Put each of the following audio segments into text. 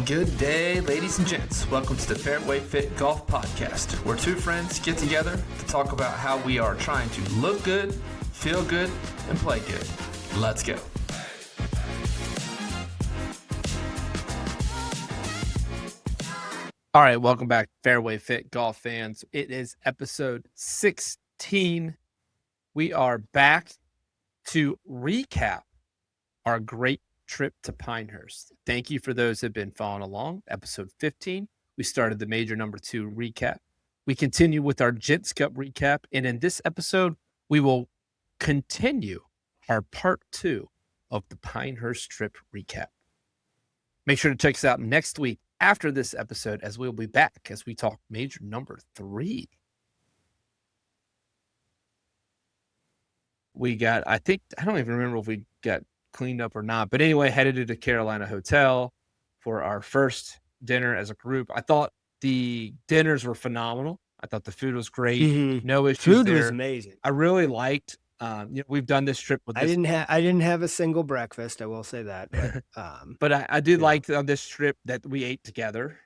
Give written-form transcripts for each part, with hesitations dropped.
Good day, ladies and gents. Welcome to the FairwayFit Golf Podcast, where two friends get together to talk about how we are trying to look good, feel good, and play good. Let's go. All right, welcome back, FairwayFit Golf fans. It is episode 16. We are back to recap our great trip to Pinehurst. Thank you for those who have been following along. Episode 15, we started the major number 2 recap. We continue with our Gents Cup recap, and in this episode, we will continue our part 2 of the Pinehurst trip recap. Make sure to check us out next week after this episode, as we'll be back as we talk major number 3. We got, I don't even remember if we got cleaned up or not, but anyway, headed to the Carolina Hotel for our first dinner as a group. I thought the dinners were phenomenal. I thought the food was great. Mm-hmm. No issues. Food there. was amazing. I really liked. We've done this trip with. I didn't have a single breakfast. I will say that, but I did like on this trip that we ate together.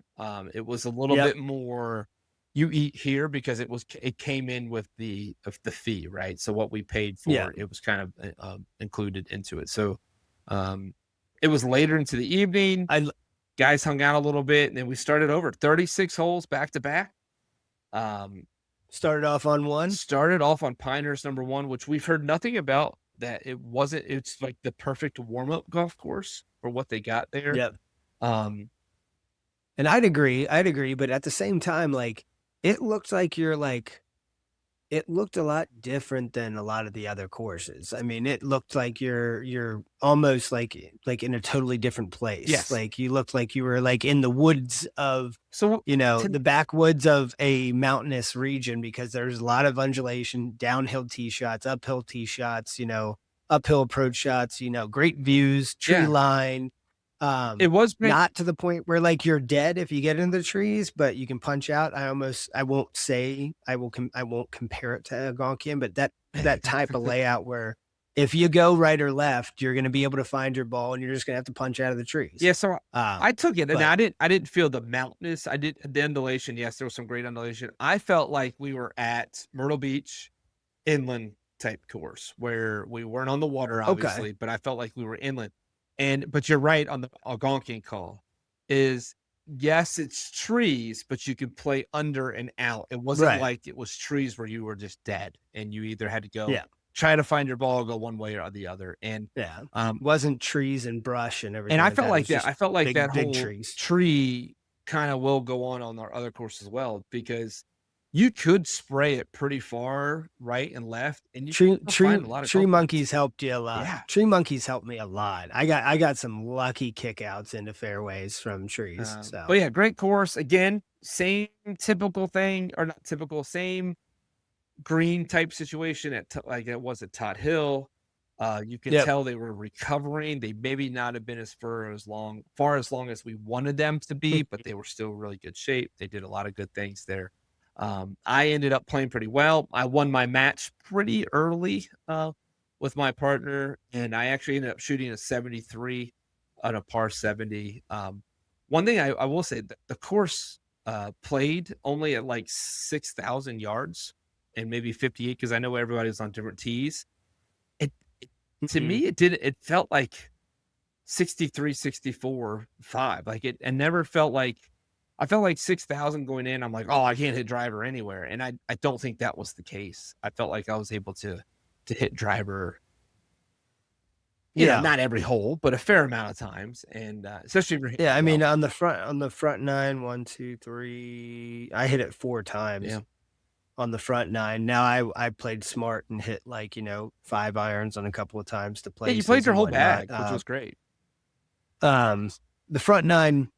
It was a little bit more. You eat here because it came in with the fee, right? So what we paid for, it was kind of included into it. So it was later into the evening. Guys hung out a little bit, and then we started over 36 holes back to back. Started off on Pinehurst number 1, which we've heard nothing about. That it's like the perfect warm-up golf course for what they got there. Yep. And I'd agree, but at the same time, like, it looked a lot different than a lot of the other courses. I mean, it looked like you're almost like in a totally different place. Yes. Like you looked like you were like in the woods of, the backwoods of a mountainous region, because there's a lot of undulation, downhill tee shots, uphill tee shots, uphill approach shots, great views, tree line. It was not to the point where like you're dead if you get into the trees, but you can punch out. I won't compare it to Algonquian, but that type of layout where if you go right or left, you're going to be able to find your ball and you're just going to have to punch out of the trees. Yeah. So I took it, and I didn't feel the mountainous. I did the undulation. Yes, there was some great undulation. I felt like we were at Myrtle Beach inland type course where we weren't on the water, obviously, but I felt like we were inland. But you're right on the Algonquian call is, yes, it's trees, but you can play under and out. It wasn't like it was trees where you were just dead and you either had to go try to find your ball, go one way or the other. And wasn't trees and brush and everything. And I felt like that. I felt like big, that whole trees. Tree kind of will go on our other course as well, because you could spray it pretty far right and left, and you find a lot of tree monkeys helped you a lot. Yeah. Tree monkeys helped me a lot. I got some lucky kickouts into fairways from trees. But yeah, great course. Again, same typical thing, or not typical, same green type situation like it was at Todd Hill. You can tell they were recovering. They maybe not have been as far as long as we wanted them to be, but they were still really good shape. They did a lot of good things there. I ended up playing pretty well. I won my match pretty early with my partner, and I actually ended up shooting a 73 on a par 70. One thing I will say, the course played only at like 6,000 yards and maybe 58, because I know everybody's on different tees. To me, it felt like 63, 64, 5. Like it never felt like, I felt like 6,000 going in. I'm like, oh, I can't hit driver anywhere. And I don't think that was the case. I felt like I was able to hit driver, not every hole, but a fair amount of times. And especially if you're hitting I mean, on the front 9, 1, 2, 3, I hit it 4 times on the front 9. Now I played smart and hit 5 irons on a couple of times to play. Yeah, you played your whole bag, which was great. The front 9,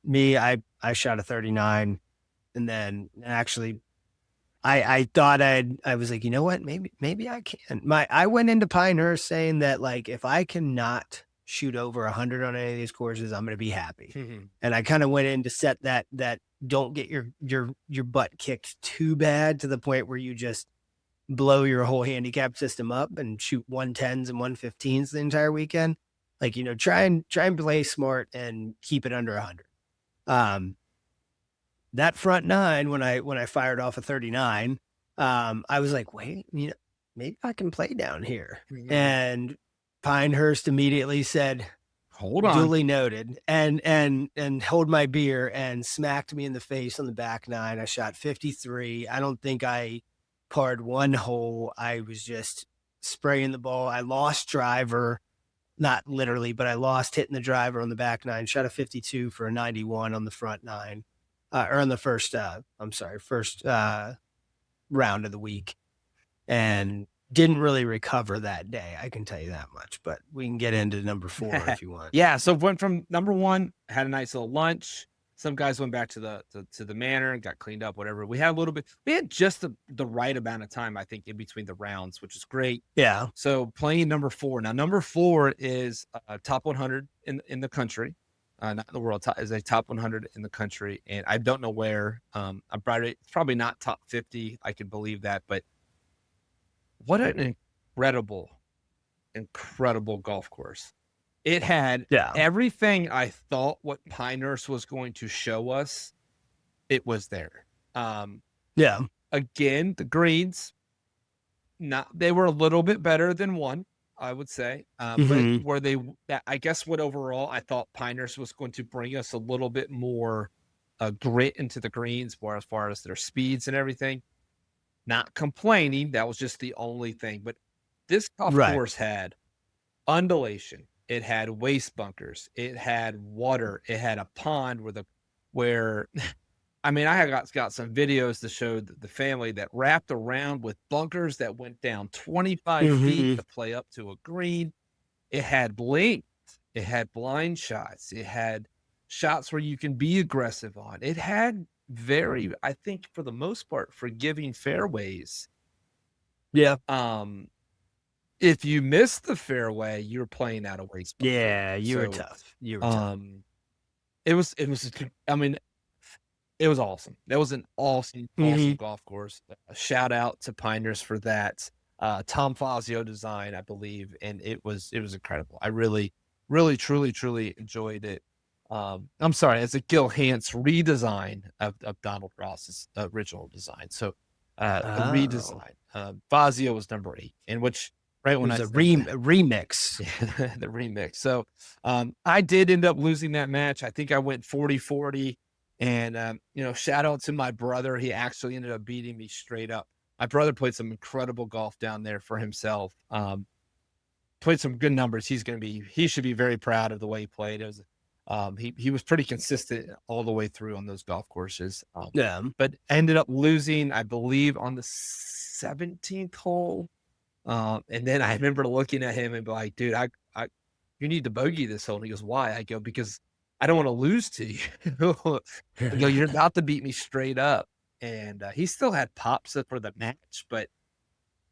I shot a 39, and then actually I thought I was like, you know what, maybe I can. I went into Pinehurst saying that, like, if I cannot shoot over 100 on any of these courses, I'm going to be happy. Mm-hmm. And I kind of went in to set that don't get your butt kicked too bad to the point where you just blow your whole handicap system up and shoot 110s and 115s the entire weekend. Like, try and play smart and keep it under 100. That front nine, when I fired off a 39, I was like, wait, maybe I can play down here. Mhm. And Pinehurst immediately said, hold on, duly noted, and hold my beer and smacked me in the face on the back nine. I shot 53. I don't think I parred one hole. I was just spraying the ball. I lost driver, not literally, but I lost hitting the driver on the back nine, shot a 52 for a 91 on the front nine, or on the first round of the week, and didn't really recover that day. I can tell you that much, but we can get into number 4 if you want. Yeah. So went from number 1, had a nice little lunch. Some guys went back to the manor and got cleaned up, whatever. We had a little bit, we had just the right amount of time, I think, in between the rounds, which is great. Yeah. So playing number 4. Now, number 4 is top 100 in the country. Not in the world, is a top 100 in the country. And I don't know where. It's probably not top 50. I can believe that. But what an incredible golf course. It had everything I thought what Pinehurst was going to show us. It was there. Again, the greens, they were a little bit better than 1, I would say. But I guess what overall I thought Pinehurst was going to bring us a little bit more grit into the greens, as far as their speeds and everything. Not complaining, that was just the only thing. But this golf course had undulation. It had waste bunkers. It had water. It had a pond where I mean, I got some videos to show the family that wrapped around with bunkers that went down 25 feet to play up to a green. It had length. It had blind shots. It had shots where you can be aggressive on. It had I think for the most part, forgiving fairways. Yeah. If you missed the fairway, you were playing out of waste. Yeah, you were tough. It was. I mean, it was awesome. That was an awesome golf course. A shout out to Pinehurst for that. Tom Fazio design, I believe, and it was incredible. I really, truly enjoyed it. I'm sorry, it's a Gil Hance redesign of Donald Ross's original design. So a redesign. Fazio was number 8, in which when it was a remix. The remix. So I did end up losing that match. I think I went 40-40. And shout out to my brother. He actually ended up beating me straight up. My brother played some incredible golf down there for himself. Played some good numbers. He should be very proud of the way he played. It was he was pretty consistent all the way through on those golf courses. But ended up losing, I believe, on the 17th hole. And then I remember looking at him and be like, dude, you need to bogey this hole. And he goes, why? I go, because I don't want to lose to you. I go, you're about to beat me straight up. And he still had pops for the match, but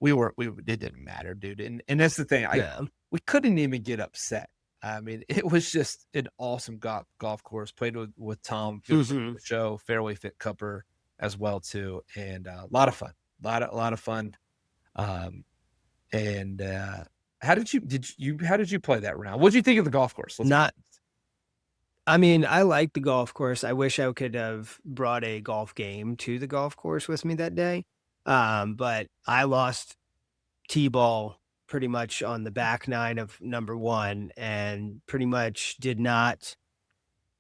it didn't matter, dude. And that's the thing. We couldn't even get upset. I mean, it was just an awesome golf course. Played with Tom, the show, FairwayFit Cupper as well too, and a lot of fun. A lot of fun. And how did you play that round? What did you think of the golf course? I mean, I like the golf course. I wish I could have brought a golf game to the golf course with me that day. But I lost T-ball pretty much on the back nine of number 1 and pretty much did not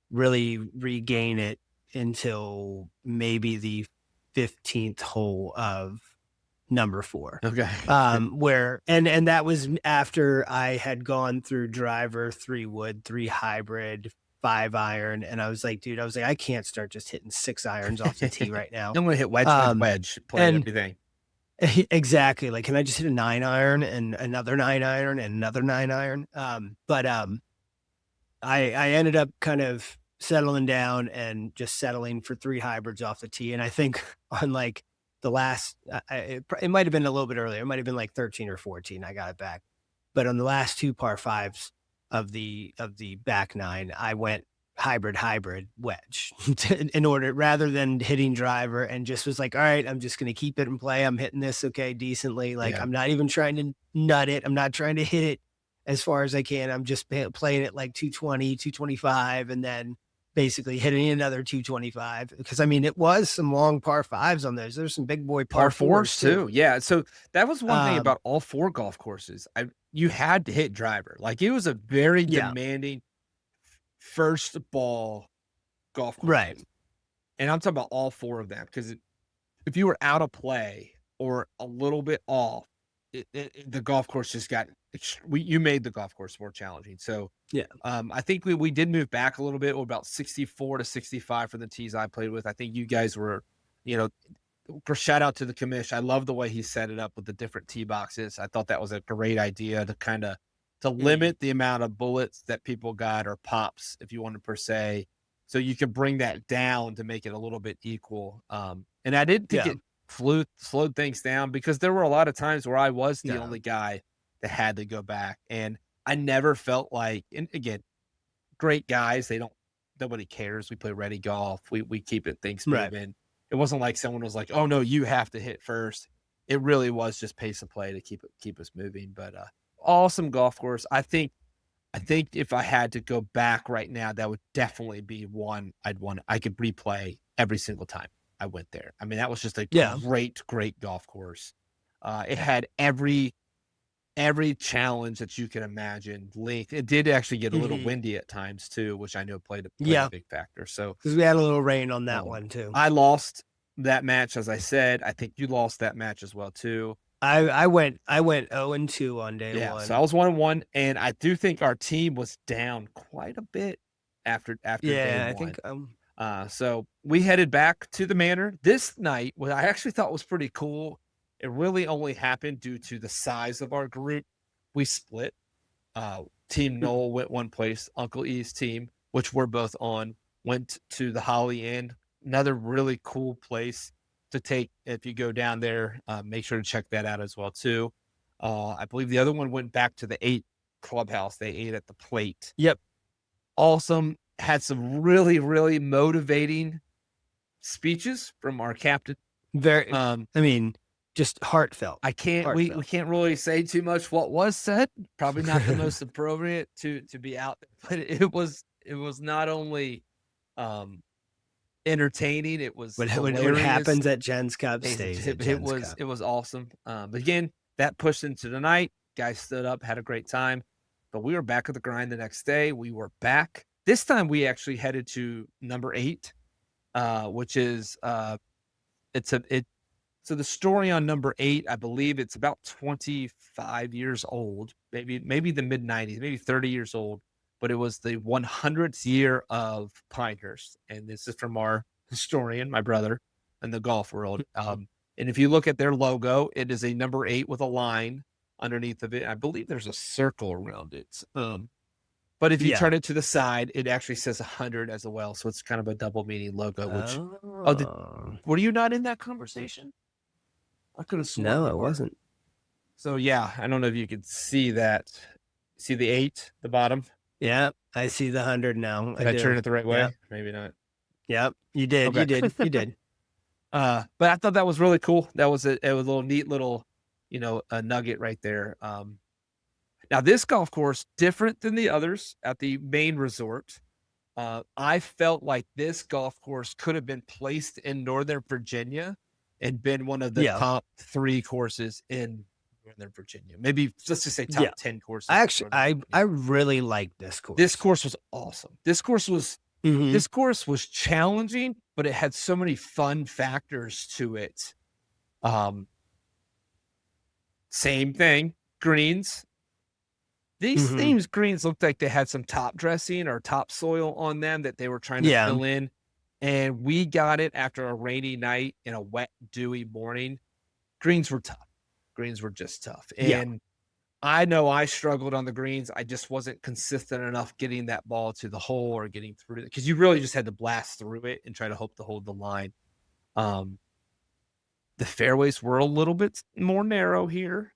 really regain it until maybe the 15th hole of number 4. Okay. And that was after I had gone through driver, 3 wood, 3 hybrid, 5 iron, and I was like, I can't start just hitting 6 irons off the tee right now. I'm gonna hit wedge, play everything. Exactly. Like, can I just hit a 9 iron and another 9 iron and another 9 iron? But I ended up kind of settling down and just settling for 3 hybrids off the tee. And I think on like the last, it might have been a little bit earlier. It might have been like 13 or 14. I got it back. But on the last 2 par 5s of the back 9, I went hybrid wedge in order, rather than hitting driver, and just was like, all right, I'm just going to keep it in play. I'm hitting this decently. Like, I'm not even trying to nut it. I'm not trying to hit it as far as I can. I'm just playing it like 220, 225. And then basically hitting another 225, because I mean, it was some long par fives on those. There's some big boy par fours fours too. Yeah. So that was one thing Um, about all 4 golf courses. You had to hit driver. Like, it was a very Yeah. demanding first ball golf course. Right. And I'm talking about all 4 of them, because if you were out of play or a little bit off, the golf course just got you made the golf course more challenging. So Yeah. I think we did move back a little bit. We're about 64 to 65 for the tees I played with. I think you guys were, shout out to the commission. I love the way he set it up with the different tee boxes. I thought that was a great idea to limit the amount of bullets that people got, or pops, if you wanted per se. So you could bring that down to make it a little bit equal. And I didn't think it slowed things down, because there were a lot of times where I was the only guy that had to go back. And I never felt like, and again, great guys, nobody cares. We play ready golf. We keep things moving. It wasn't like someone was like, oh no, you have to hit first. It really was just pace of play to keep us moving. But awesome golf course. I think if I had to go back right now, that would definitely be one I could replay every single time I went there. I mean, that was just a great golf course. It had every challenge that you can imagine. Length. It did actually get a little windy at times too, which I know played a big factor. So, because we had a little rain on that one too. I lost that match, as I said. I think you lost that match as well too. I went 0-2 on day one. So I was 1-1, and I do think our team was down quite a bit after day one. I think so we headed back to the Manor this night. What I actually thought was pretty cool. It really only happened due to the size of our group. We split. Team Null went one place. Uncle E's team, which we're both on, went to the Holly Inn. Another really cool place to take if you go down there. Make sure to check that out as well too. I believe the other one went back to the 8 clubhouse. They ate at the Plate. Yep. Awesome. Had some really, really motivating speeches from our captain. Very, I mean, just heartfelt. We can't really say too much what was said. Probably not the most appropriate to be out there, but it was not only entertaining, it was what happens at Gents Cup stays. It was awesome. But again, that pushed into the night. Guys stood up, had a great time. But we were back at the grind the next day. We were back. This time we actually headed to number 8, which is so the story on number 8, I believe it's about 25 years old, maybe the mid 90s, maybe 30 years old, but it was the 100th year of Pinehurst. And this is from our historian, my brother, in the golf world. And if you look at their logo, it is a number 8 with a line underneath of it. I believe there's a circle around it. But if you turn it to the side, it actually says 100 as well. So it's kind of a double meaning logo, which, were you not in that conversation? I could have sworn. No, it wasn't. So yeah, I don't know if you could see that. See the 8, the bottom? Yeah, I see the 100 now. Did I turn it the right way? Yeah. Maybe not. Yep, you did. Okay. You did. But I thought that was really cool. That was a little neat little, a nugget right there. Now this golf course, different than the others at the main resort. I felt like this golf course could have been placed in Northern Virginia and been one of the top 3 courses in Northern Virginia. Maybe let's just say top 10 courses. I really liked this course. This course was awesome. This course was challenging, but it had so many fun factors to it. Same thing, greens. These greens looked like they had some top dressing or topsoil on them that they were trying to fill in. And we got it after a rainy night and a wet, dewy morning. Greens were tough. Greens were just tough. And I know I struggled on the greens. I just wasn't consistent enough getting that ball to the hole or getting through it, because you really just had to blast through it and try to hope to hold the line. The fairways were a little bit more narrow here.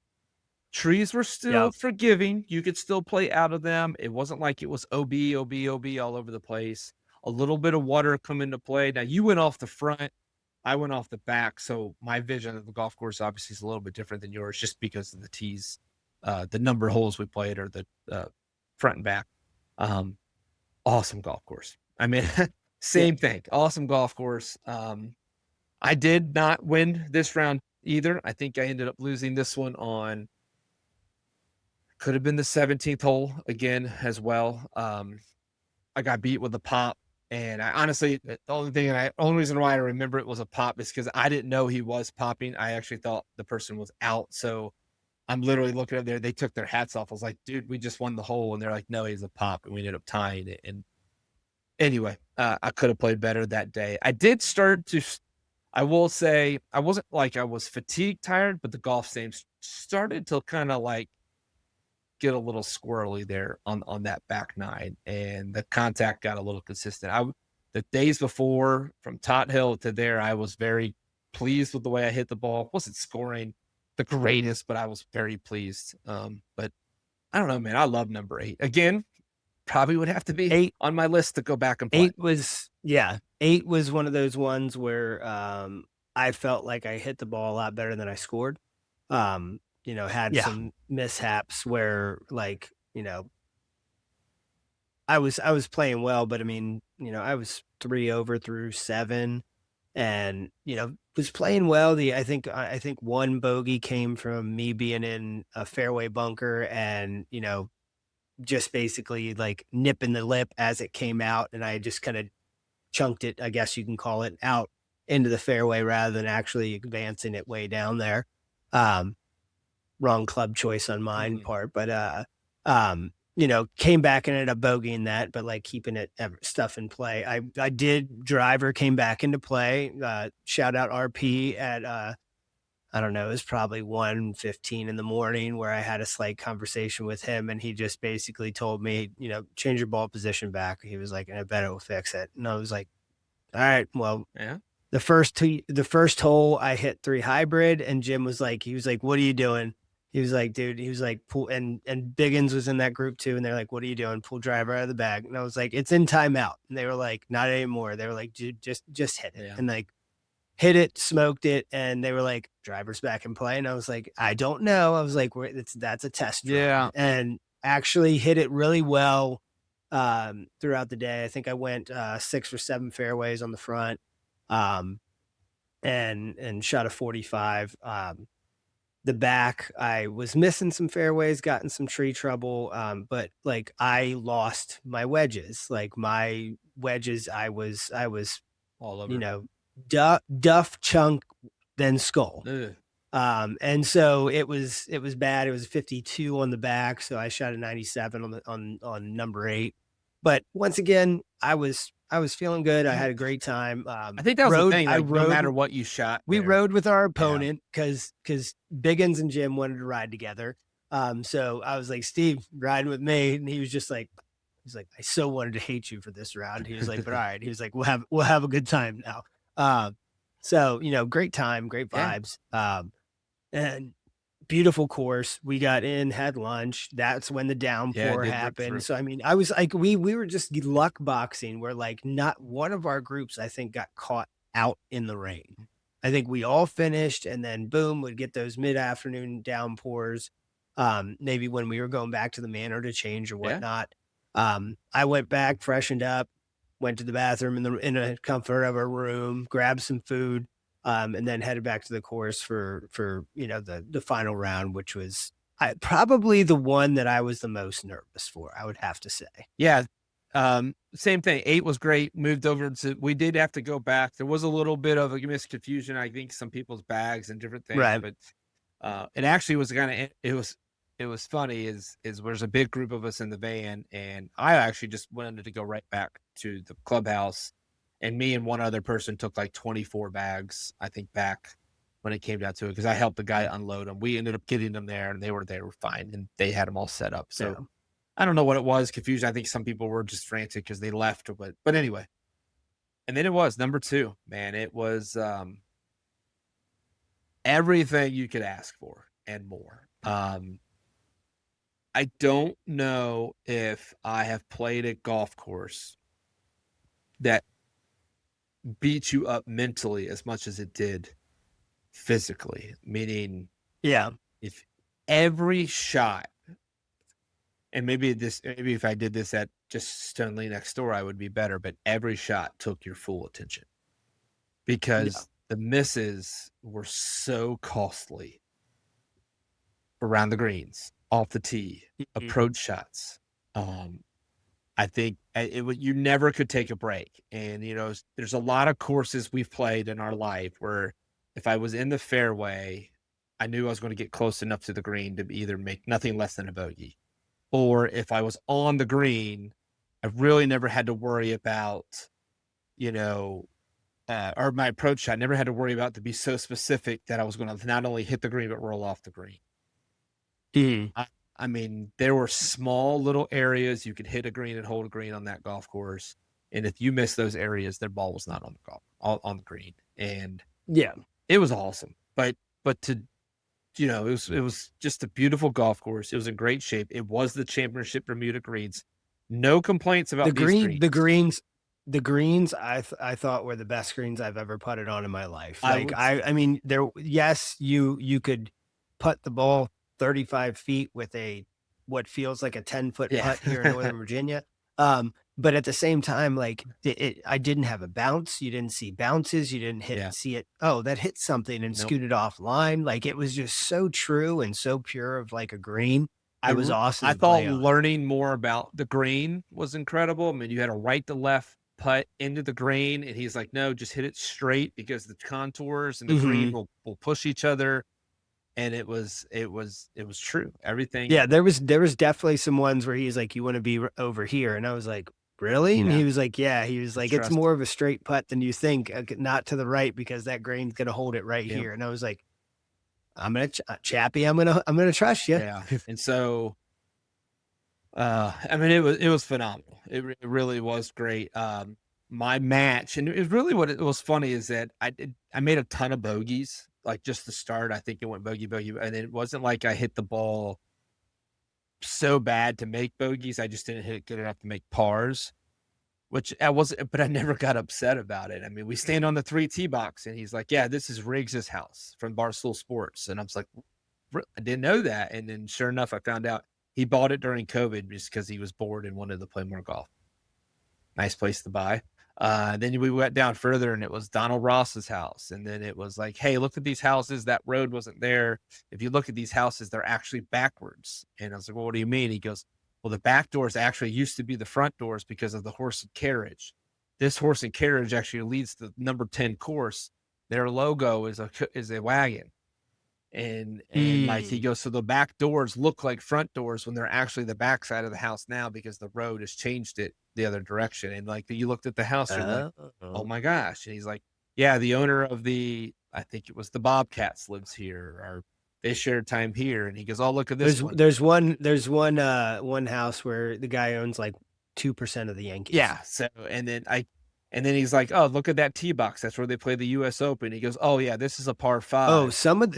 Trees were still forgiving. You could still play out of them. It wasn't like it was OB all over the place. A little bit of water come into play. Now you went off the front, I went off the back. So my vision of the golf course obviously is a little bit different than yours, just because of the tees, the number of holes we played, or the front and back. Awesome golf course. I mean, same thing. Awesome golf course. I did not win this round either. I think I ended up losing this one on, could have been the 17th hole again as well. I got beat with a pop, and I honestly, the only reason why I remember it was a pop is because I didn't know he was popping. I actually thought the person was out. So I'm literally looking up there. They took their hats off. I was like, dude, we just won the hole. And they're like, no, he's a pop. And we ended up tying it. And anyway, I could have played better that day. I will say, I wasn't like I was fatigued tired, but the golf game started to kind of like get a little squirrely there on that back nine, and the contact got a little consistent. The days before, from Tot Hill to there, I was very pleased with the way I hit the ball. Wasn't scoring the greatest, but I was very pleased. But I don't know, man. I love number 8. Again, probably would have to be 8 on my list to go back and play. 8 was one of those ones where I felt like I hit the ball a lot better than I scored. Had some mishaps where, like, I was playing well, but I mean, I was 3 over through 7, and was playing well. I think one bogey came from me being in a fairway bunker, and just basically like nipping the lip as it came out, and I just kind of chunked it, I guess you can call it, out into the fairway rather than actually advancing it way down there. Wrong club choice on mine part, but came back and ended up bogeying that, but like keeping it stuff in play. I did driver came back into play. Shout out RP at I don't know, it was probably 1:15 in the morning, where I had a slight conversation with him, and he just basically told me, change your ball position back. He was like, and I bet it will fix it. And I was like, all right, well, yeah. The first hole I hit 3 hybrid, and Jim was like, what are you doing? He was like, dude, he was like, pull, and Biggins was in that group too. And they're like, what are you doing? Pull driver out of the bag. And I was like, it's in timeout. And they were like, not anymore. They were like, dude, just hit it. Yeah. And like, hit it, smoked it. And they were like, driver's back in play. And I was like, I don't know. I was like, that's a test drive. Yeah. And actually hit it really well throughout the day. I think I went 6 or 7 fairways on the front, and shot a 45. The back, I was missing some fairways, got in some tree trouble. But like, I lost my wedges. Like, my wedges, I was all over, duff chunk, then skull. Ugh. And so it was bad. It was 52 on the back, so I shot a 97 on number 8. But once again, I was feeling good. I had a great time. I think that was the thing. Like, no matter what you shot, we rode with our opponent because Biggins and Jim wanted to ride together. So I was like, Steve, riding with me, and he was just like, he's like, I so wanted to hate you for this round. He was like, but all right. He was like, we'll have a good time now. So great time, great vibes. And beautiful course. We got in, had lunch. That's when the downpour happened. So, I mean, I was like, we were just luck boxing, where like not one of our groups, I think, got caught out in the rain. I think we all finished, and then boom, would get those mid-afternoon downpours. Maybe when we were going back to the manor to change or whatnot. I went back, freshened up, went to the bathroom in the comfort of our room, grabbed some food, and then headed back to the course for the final round, which was probably the one that I was the most nervous for, I would have to say. Yeah. Same thing. 8 was great. Moved over to, we did have to go back. There was a little bit of a misconfusion. I think some people's bags and different things, right. But it actually was it was funny is there's a big group of us in the van, and I actually just wanted to go right back to the clubhouse, and me and one other person took like 24 bags, I think, back when it came down to it, because I helped the guy unload them. We ended up getting them there, and they were fine, and they had them all set up. So I don't know what it was, confusion. I think some people were just frantic because they left, but anyway. And then it was number 2, man. It was everything you could ask for and more. I don't know if I have played a golf course that beat you up mentally as much as it did physically. Meaning, if every shot, and maybe if I did this at just Stoneleigh next door, I would be better. But every shot took your full attention because the misses were so costly around the greens, off the tee, approach shots. I think you never could take a break. And, there's a lot of courses we've played in our life where if I was in the fairway, I knew I was going to get close enough to the green to either make nothing less than a bogey. Or if I was on the green, I really never had to worry about, or my approach shot, never had to worry about to be so specific that I was going to not only hit the green, but roll off the green. I mean, there were small little areas you could hit a green and hold a green on that golf course. And if you missed those areas, their ball was not on the green. And it was awesome. But to, it was just a beautiful golf course. It was in great shape. It was the championship Bermuda greens. No complaints about greens. The greens I thought were the best greens I've ever putted on in my life. Like I mean, you could putt the ball 35 feet with what feels like a 10-foot putt here in Northern Virginia. But at the same time, like I didn't have a bounce. You didn't see bounces. You didn't see it. Oh, that hit something and scooted offline. Like it was just so true and so pure of like a green. It was awesome. I thought learning more about the green was incredible. I mean, you had a right to left putt into the green, and he's like, no, just hit it straight because the contours and the green will push each other. And it was true. Everything. Yeah, there was definitely some ones where he's like, you want to be over here. And I was like, really? And he was like, yeah, it's more of a straight putt than you think, not to the right because that grain's going to hold it right here. And I was like, I'm going to Chappie, I'm going to trust you. Yeah. And so, I mean, it was phenomenal. It really was great. My match, and it really, what it was funny is that I made a ton of bogeys. Like just the start, I think it went bogey, and it wasn't like I hit the ball so bad to make bogeys. I just didn't hit it good enough to make pars, which I wasn't, but I never got upset about it. I mean, we stand on the 3 tee box and he's like, yeah, this is Riggs's house from Barstool Sports. And I was like, I didn't know that. And then sure enough, I found out he bought it during COVID just because he was bored and wanted to play more golf. Nice place to buy. Then we went down further and it was Donald Ross's house. And then it was like, hey, look at these houses. That road wasn't there. If you look at these houses, they're actually backwards. And I was like, well, what do you mean? He goes, well, the back doors actually used to be the front doors because of the horse and carriage. This horse and carriage actually leads to the number 10 course. Their logo is a wagon. And like he goes, so the back doors look like front doors when they're actually the back side of the house now because the road has changed it the other direction. And like you looked at the house, you're like, oh my gosh. And he's like, yeah, the owner of I think it was the Bobcats lives here, or they share time here. And he goes, oh, look at this. There's one house where the guy owns like 2% of the Yankees. Yeah. So and then he's like, oh, look at that tee box. That's where they play the U.S. Open. He goes, oh yeah, this is a par 5. Oh, some of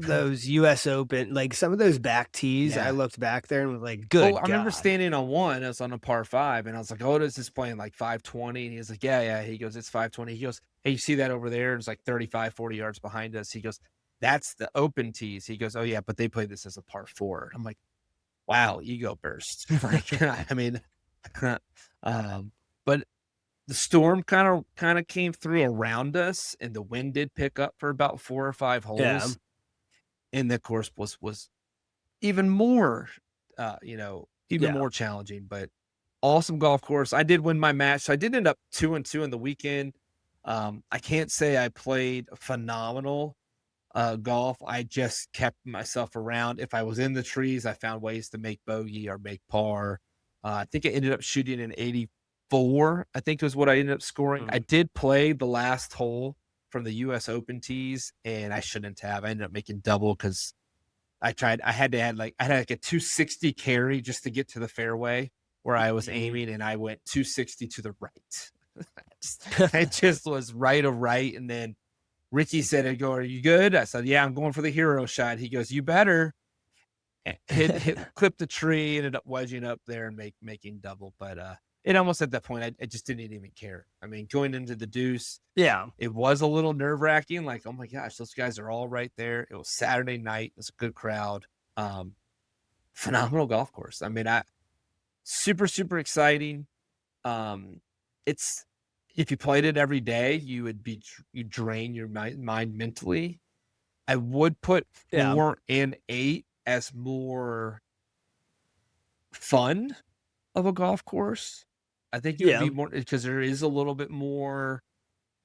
those U.S. Open, like some of those back tees, I looked back there and was like, good. I remember standing on one. I was on a par 5, and I was like, oh, is this playing like 520? And he was like, yeah. He goes, it's 520. He goes, hey, you see that over there? It's like 35, 40 yards behind us. He goes, that's the Open tees. He goes, oh yeah, but they play this as a par 4. I'm like, wow, ego burst. Like, I mean, but the storm kind of came through around us, and the wind did pick up for about 4 or 5 holes. Yeah. And the course was even more, more challenging, but awesome golf course. I did win my match. So I did end up 2-2 in the weekend. I can't say I played phenomenal golf. I just kept myself around. If I was in the trees, I found ways to make bogey or make par. I think I ended up shooting an 84, I think was what I ended up scoring. I did play the last hole from the U.S. Open tees, and I shouldn't have. I ended up making double because I had like a 260 carry just to get to the fairway where I was aiming, and I went 260 to the right. I just was right of right. And then Richie said, I go, are you good? I said, yeah, I'm going for the hero shot. He goes, you better. Clip the tree, ended up wedging up there and making double. But it almost at that point, I just didn't even care. I mean, going into the deuce, it was a little nerve wracking. Like, oh my gosh, those guys are all right there. It was Saturday night. It was a good crowd. Phenomenal golf course. I mean, super, super exciting. It's, if you played it every day, you drain your mind mentally. I would put 4 and 8 as more fun of a golf course. I think it would be more, because there is a little bit more,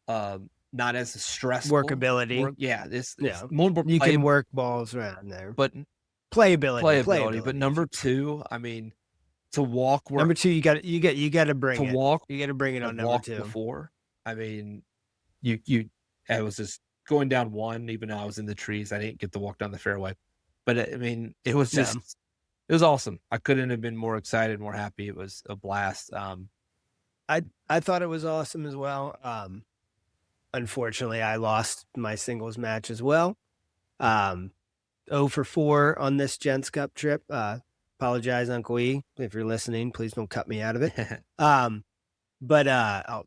not as stressful workability. It's more you can work balls around there, but playability. But number 2, I mean, to walk where number 2, you got to bring to it. walk. You got to bring it on number 2. Before, I mean, I was just going down one, even though I was in the trees. I didn't get to walk down the fairway, but I mean, it was just, it was awesome. I couldn't have been more excited, more happy. It was a blast. I thought it was awesome as well. Unfortunately, I lost my singles match as well. 0 for 4 on this Gents Cup trip. Apologize, Uncle E, if you're listening. Please don't cut me out of it. But I'll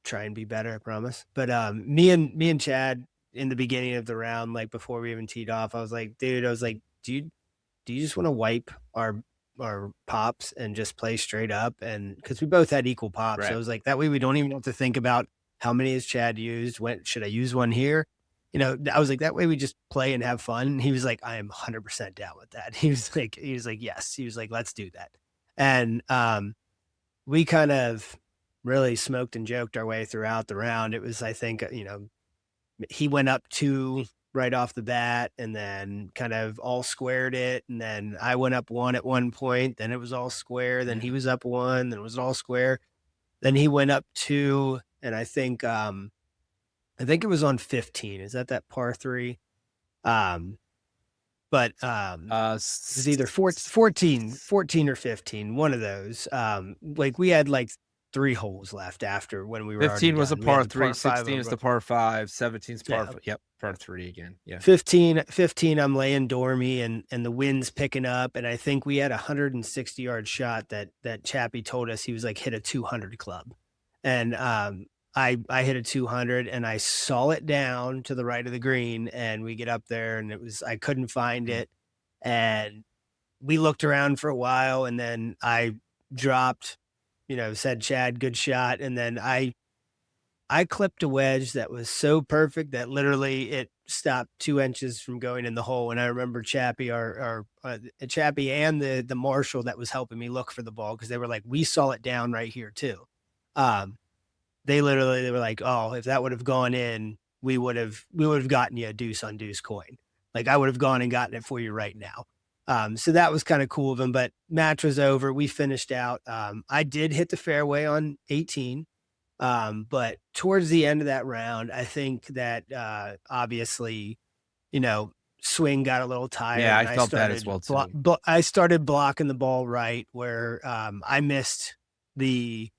try and be better, I promise. But me and Chad in the beginning of the round, like before we even teed off, I was like, do you just want to wipe our pops and just play straight up? And because we both had equal pops, right. So I was like, that way we don't even have to think about how many has Chad used. When should I use one here? I was like, that way we just play and have fun. And he was like, I am 100% down with that. He was like, yes. He was like, let's do that. And we kind of really smoked and joked our way throughout the round. It was, I think, he went up 2 right off the bat and then kind of all squared it. And then I went up 1 at one point, then it was all square. Then he was up 1, then it was all square. Then he went up 2. And I think it was on 15. Is that par 3? But it's either 14 or 15, one of those. Like we had like 3 holes left after when we were 15 was done. A par 3, 16 is the par 5, 17's par 5. Yep, par 3 again. Yeah. 15 I'm laying dormy and the wind's picking up, and I think we had a 160-yard shot that Chappie told us he was like hit a 200 club. And I hit a 200 and I saw it down to the right of the green, and we get up there and I couldn't find it. And we looked around for a while, and then I dropped, said, Chad, good shot. And then I clipped a wedge that was so perfect that literally it stopped 2 inches from going in the hole. And I remember Chappie, Chappie and the marshal that was helping me look for the ball, because they were like, we saw it down right here too. They were like, oh, if that would have gone in, we would have gotten you a deuce on deuce coin. Like I would have gone and gotten it for you right now. So that was kind of cool of him, but match was over. We finished out. I did hit the fairway on 18. But towards the end of that round, I think that, obviously, swing got a little tired. Yeah, I felt that as well too. I started blocking the ball right where, I missed the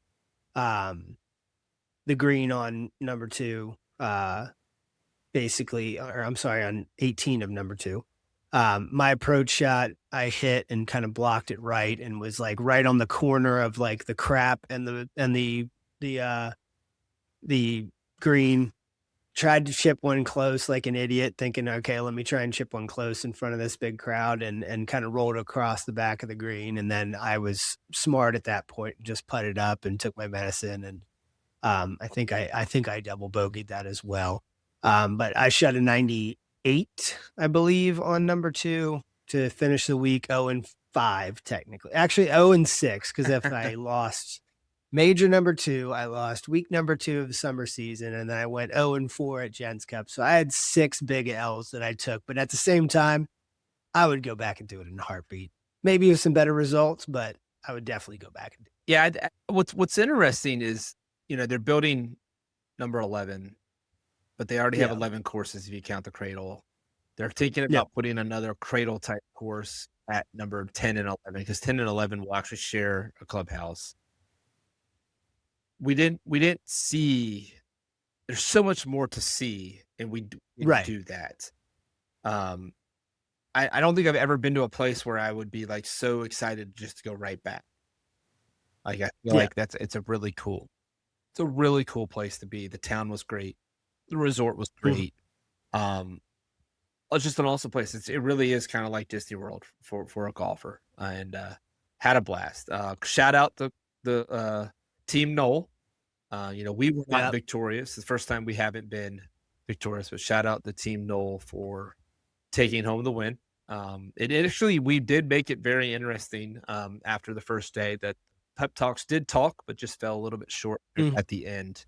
green on number 2, basically, or I'm sorry, on 18 of number 2. My approach shot, I hit and kind of blocked it right, and was like right on the corner of like the crap and the green. Tried to chip one close like an idiot, thinking, okay, let me try and chip one close in front of this big crowd, and kind of rolled across the back of the green. And then I was smart at that point, just putted up and took my medicine. And I think I double bogeyed that as well. But I shot a 98, I believe, on number 2 to finish the week 0-5, technically. Actually 0-6, because if I lost major number 2, I lost week number 2 of the summer season, and then I went 0-4 at Gents Cup. So I had 6 big L's that I took, but at the same time, I would go back and do it in a heartbeat. Maybe with some better results, but I would definitely go back and do it. Yeah, what's interesting is, they're building number 11, but they already have 11 courses if you count the Cradle. They're thinking about putting another Cradle type course at number 10 and 11, because 10 and 11 will actually share a clubhouse. We didn't see. There's so much more to see, and we do that. I don't think I've ever been to a place where I would be like so excited just to go right back. Like I feel like it's a really cool place to be. The town was great. The resort was great. It's just an awesome place. It really is kind of like Disney World for a golfer. And had a blast. Shout out the Team Null. We were not victorious. It's the first time we haven't been victorious, but shout out the Team Null for taking home the win. We did make it very interesting after the first day. That pep talks did talk, but just fell a little bit short at the end.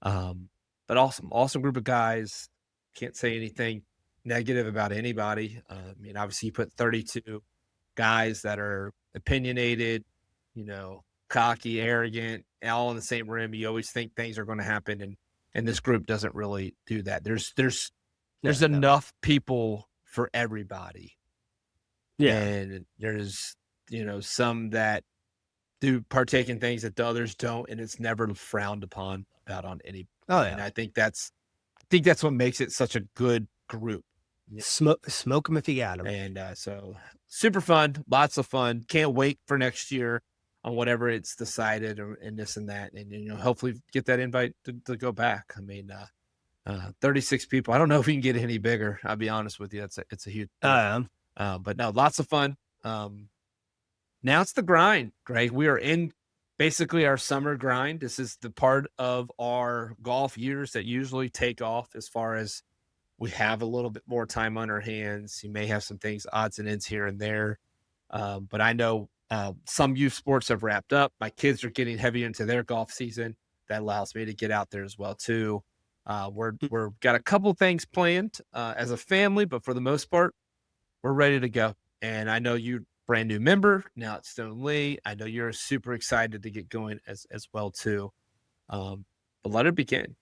But awesome group of guys. Can't say anything negative about anybody. Obviously you put 32 guys that are opinionated, cocky, arrogant, all in the same room. You always think things are going to happen, and this group doesn't really do that. There's enough people for everybody. Yeah. And there's, some that do partake in things that the others don't, and it's never frowned upon about on any. Oh, yeah. And I think that's what makes it such a good group. Smoke them if you got them. And so super fun, lots of fun. Can't wait for next year on whatever it's decided and this and that. And, hopefully get that invite to go back. 36 people. I don't know if we can get any bigger. I'll be honest with you. It's a huge thing. But no, lots of fun. Now it's the grind, Greg. We are in basically our summer grind. This is the part of our golf years that usually take off as far as we have a little bit more time on our hands. You may have some things, odds and ends here and there. But I know some youth sports have wrapped up. My kids are getting heavy into their golf season. That allows me to get out there as well too. We're got a couple things planned as a family, but for the most part, we're ready to go. And I know you brand new member now at Stone Lee. I know you're super excited to get going as well too. But let it begin.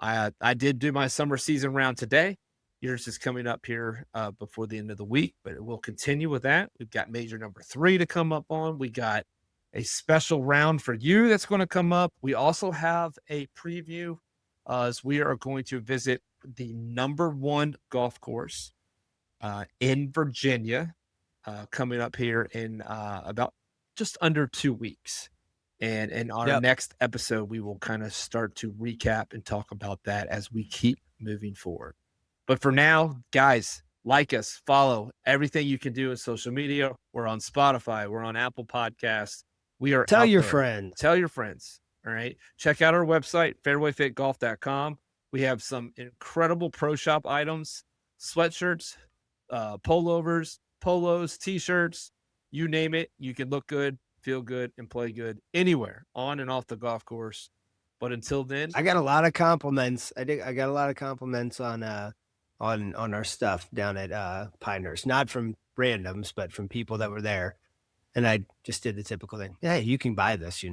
I did do my summer season round today. Yours is coming up here before the end of the week, but we'll continue with that. We've got major number 3 to come up on. We got a special round for you that's going to come up. We also have a preview as we are going to visit the number 1 golf course in Virginia coming up here in about just under 2 weeks. And in our next episode, we will kind of start to recap and talk about that as we keep moving forward. But for now, guys, like us, follow everything you can do in social media. We're on Spotify. We're on Apple Podcasts. We are Tell your friends. Tell your friends. All right. Check out our website, fairwayfitgolf.com. We have some incredible pro shop items, sweatshirts, pullovers, polos, t-shirts, you name it. You can look good, feel good, and play good anywhere on and off the golf course. But until then, I got a lot of compliments. I got a lot of compliments on our stuff down at Pinehurst, not from randoms, but from people that were there. And I just did the typical thing. Hey, you can buy this,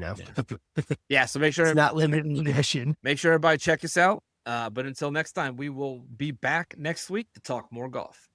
Yeah. So make sure it's not limited edition. Make sure everybody check us out. But until next time, we will be back next week to talk more golf.